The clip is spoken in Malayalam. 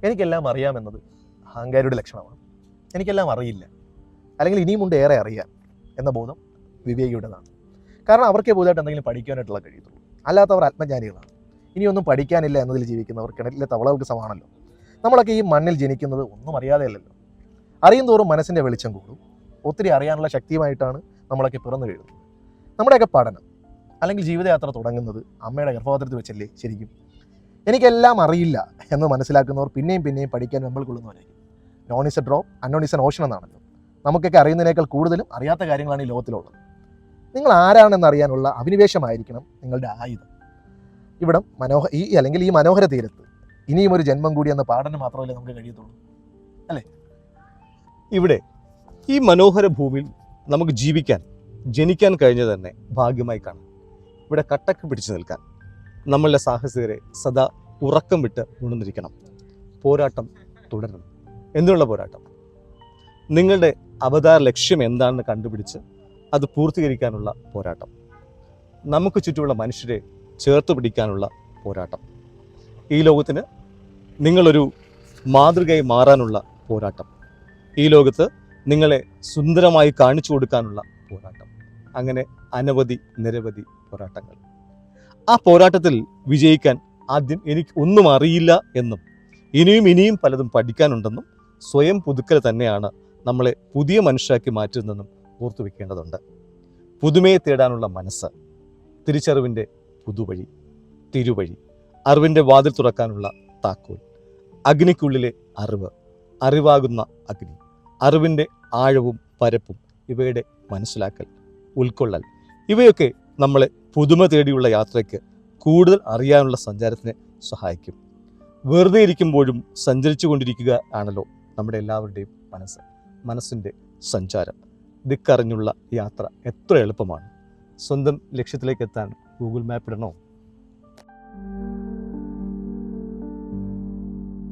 എനിക്കെല്ലാം അറിയാമെന്നത് അഹങ്കാരിയുടെ ലക്ഷണമാണ്. എനിക്കെല്ലാം അറിയില്ല, അല്ലെങ്കിൽ ഇനിയുമുണ്ട് ഏറെ അറിയാൻ എന്ന ബോധം വിവേകിയുടേതാണ്. കാരണം അവർക്കേ പുതുതായിട്ട് എന്തെങ്കിലും പഠിക്കാനായിട്ടുള്ള കഴിയത്തുള്ളൂ. അല്ലാത്തവർ ആത്മജ്ഞാനികളാണ്. ഇനിയൊന്നും പഠിക്കാനില്ല എന്നതിൽ ജീവിക്കുന്നവർ കിണറ്റിലെ തവളകൾക്ക് സമാണല്ലോ. നമ്മളൊക്കെ ഈ മണ്ണിൽ ജനിക്കുന്നത് ഒന്നും അറിയാതെയല്ലല്ലോ. അറിയും തോറും മനസ്സിൻ്റെ വെളിച്ചം കൂടും. ഒത്തിരി അറിയാനുള്ള ശക്തിയുമായിട്ടാണ് നമ്മളൊക്കെ പിറന്നു വീഴുന്നത്. നമ്മുടെയൊക്കെ പഠനം അല്ലെങ്കിൽ ജീവിതയാത്ര തുടങ്ങുന്നത് അമ്മയുടെ ഗർഭപാത്രത്തിൽ വെച്ചല്ലേ ശരിക്കും. എനിക്കെല്ലാം അറിയില്ല എന്ന് മനസ്സിലാക്കുന്നവർ പിന്നെയും പിന്നെയും പഠിക്കാൻ വെമ്പൽ കൊള്ളുന്നവരായിരിക്കും. Known is a drop, unknown is an ocean എന്നാണല്ലോ. നമുക്കൊക്കെ അറിയുന്നതിനേക്കാൾ കൂടുതലും അറിയാത്ത കാര്യങ്ങളാണ് ഈ ലോകത്തിലുള്ളത്. നിങ്ങൾ ആരാണെന്നറിയാനുള്ള അഭിനിവേശമായിരിക്കണം നിങ്ങളുടെ ആയുധം. ഇവിടം അല്ലെങ്കിൽ ഈ മനോഹര തീരത്ത് ഇനിയും ഒരു ജന്മം കൂടി എന്ന പാഠനം മാത്രമല്ലേ നമുക്ക് കഴിയത്തുള്ളൂ, അല്ലേ? ഇവിടെ ഈ മനോഹര ഭൂമിയിൽ നമുക്ക് ജനിക്കാൻ കഴിഞ്ഞത് തന്നെ ഭാഗ്യമായി കാണാം. ഇവിടെ കട്ടക്ക് പിടിച്ചു നിൽക്കാൻ നമ്മളുടെ സാഹസികരെ സദാ ഉറക്കം വിട്ട് ഉണർന്നിരിക്കണം. പോരാട്ടം തുടരണം. എന്നുള്ള പോരാട്ടം? നിങ്ങളുടെ അവതാര ലക്ഷ്യം എന്താണെന്ന് കണ്ടുപിടിച്ച് അത് പൂർത്തീകരിക്കാനുള്ള പോരാട്ടം. നമുക്ക് ചുറ്റുമുള്ള മനുഷ്യരെ ചേർത്ത് പിടിക്കാനുള്ള പോരാട്ടം. ഈ ലോകത്തിന് നിങ്ങളൊരു മാതൃകയായി മാറാനുള്ള പോരാട്ടം. ഈ ലോകത്ത് നിങ്ങളെ സുന്ദരമായി കാണിച്ചു കൊടുക്കാനുള്ള പോരാട്ടം. അങ്ങനെ നിരവധി പോരാട്ടങ്ങൾ. ആ പോരാട്ടത്തിൽ വിജയിക്കാൻ ആദ്യം എനിക്ക് ഒന്നും അറിയില്ല എന്നും ഇനിയും പലതും പഠിക്കാനുണ്ടെന്നും സ്വയം പുതുക്കൽ തന്നെയാണ് നമ്മളെ പുതിയ മനുഷ്യരാക്കി മാറ്റുന്നതെന്നും ഓർത്തു വെക്കേണ്ടതുണ്ട്. പുതുമയെ തേടാനുള്ള മനസ്സ്, തിരിച്ചറിവിൻ്റെ പുതുവഴി, തിരുവഴി, അറിവിൻ്റെ വാതിൽ തുറക്കാനുള്ള താക്കോൽ, അഗ്നിക്കുള്ളിലെ അറിവാകുന്ന അഗ്നി, അറിവിൻ്റെ ആഴവും പരപ്പും, ഇവയുടെ മനസ്സിലാക്കൽ, ഉൾക്കൊള്ളൽ, ഇവയൊക്കെ നമ്മളെ പുതുമ തേടിയുള്ള യാത്രയ്ക്ക് കൂടുതൽ അറിയാനുള്ള സഞ്ചാരത്തിന് സഹായിക്കും. വെറുതെ ഇരിക്കുമ്പോഴും സഞ്ചരിച്ചു കൊണ്ടിരിക്കുക ആണല്ലോ നമ്മുടെ എല്ലാവരുടെയും മനസ്സിൻ്റെ സഞ്ചാരം. ദിക്കറിഞ്ഞുള്ള യാത്ര എത്ര എളുപ്പമാണ്. സ്വന്തം ലക്ഷ്യത്തിലേക്ക് എത്താൻ ഗൂഗിൾ മാപ്പ് ഇടണോ?